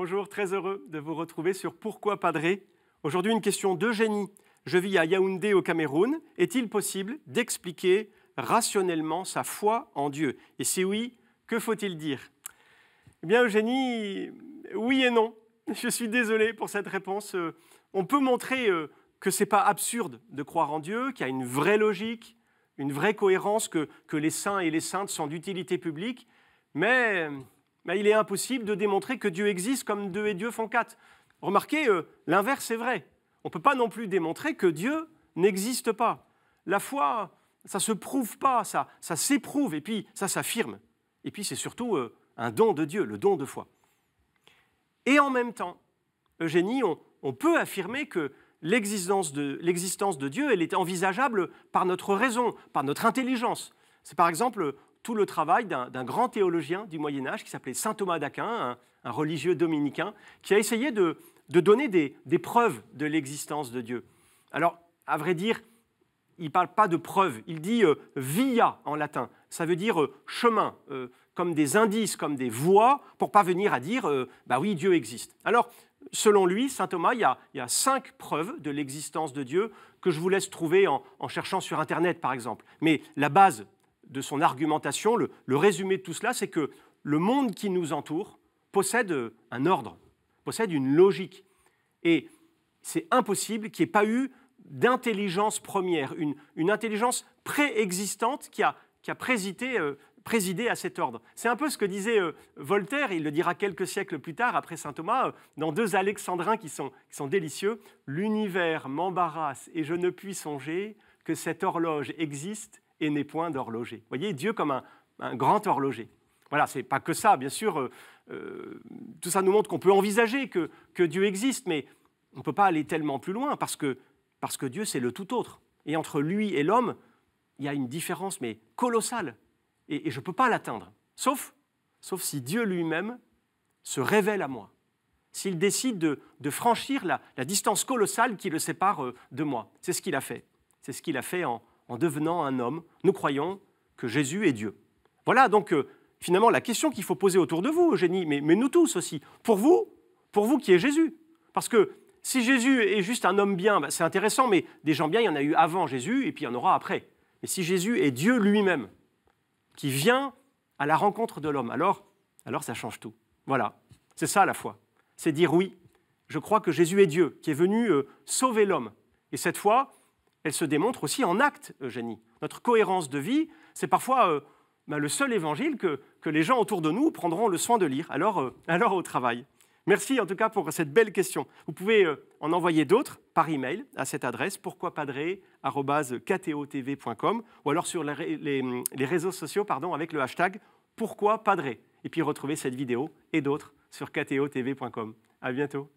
Bonjour, très heureux de vous retrouver sur Pourquoi Padré. Aujourd'hui, une question d'Eugénie. Je vis à Yaoundé au Cameroun. Est-il possible d'expliquer rationnellement sa foi en Dieu? Et si oui, que faut-il dire? Eh bien, Eugénie, oui et non. Je suis désolé pour cette réponse. On peut montrer que ce n'est pas absurde de croire en Dieu, qu'il y a une vraie logique, une vraie cohérence, que les saints et les saintes sont d'utilité publique, mais il est impossible de démontrer que Dieu existe comme 2 et Dieu font 4. Remarquez, l'inverse est vrai. On ne peut pas non plus démontrer que Dieu n'existe pas. La foi, ça ne se prouve pas, ça s'éprouve, et puis ça s'affirme. Et puis c'est surtout un don de Dieu, le don de foi. Et en même temps, Eugénie, on peut affirmer que l'existence de Dieu, elle est envisageable par notre raison, par notre intelligence. C'est par exemple tout le travail d'un grand théologien du Moyen-Âge qui s'appelait saint Thomas d'Aquin, un religieux dominicain, qui a essayé de donner des preuves de l'existence de Dieu. Alors, à vrai dire, il ne parle pas de preuves, il dit via en latin. Ça veut dire chemin, comme des indices, comme des voies, pour parvenir à dire oui, Dieu existe. Alors, selon lui, saint Thomas, il y a 5 preuves de l'existence de Dieu que je vous laisse trouver en cherchant sur Internet, par exemple. Mais la base de son argumentation, le résumé de tout cela, c'est que le monde qui nous entoure possède un ordre, possède une logique. Et c'est impossible qu'il n'y ait pas eu d'intelligence première, une intelligence préexistante qui a présidé à cet ordre. C'est un peu ce que disait Voltaire, il le dira quelques siècles plus tard, après saint Thomas, dans 2 alexandrins qui sont délicieux. « L'univers m'embarrasse et je ne puis songer que cette horloge existe et n'est point d'horloger. » Vous voyez, Dieu comme un grand horloger. Voilà, ce n'est pas que ça, bien sûr. Tout ça nous montre qu'on peut envisager que Dieu existe, mais on ne peut pas aller tellement plus loin parce que Dieu, c'est le tout autre. Et entre lui et l'homme, il y a une différence, mais colossale. Et je ne peux pas l'atteindre, sauf si Dieu lui-même se révèle à moi, s'il décide de franchir la distance colossale qui le sépare de moi. C'est ce qu'il a fait. C'est ce qu'il a fait en devenant un homme. Nous croyons que Jésus est Dieu. Voilà donc finalement la question qu'il faut poser autour de vous, Eugénie, mais nous tous aussi. Pour vous qui est Jésus. Parce que si Jésus est juste un homme bien, c'est intéressant, mais des gens bien, il y en a eu avant Jésus et puis il y en aura après. Mais si Jésus est Dieu lui-même, qui vient à la rencontre de l'homme, alors ça change tout. Voilà, c'est ça la foi. C'est dire oui, je crois que Jésus est Dieu, qui est venu sauver l'homme. Et cette foi, elle se démontre aussi en actes, Eugénie. Notre cohérence de vie, c'est parfois le seul évangile que les gens autour de nous prendront le soin de lire, alors au travail. Merci en tout cas pour cette belle question. Vous pouvez en envoyer d'autres par email à cette adresse pourquoipadré@ktotv.com ou alors sur les réseaux sociaux avec le hashtag pourquoipadré. Et puis retrouvez cette vidéo et d'autres sur ktotv.com. À bientôt.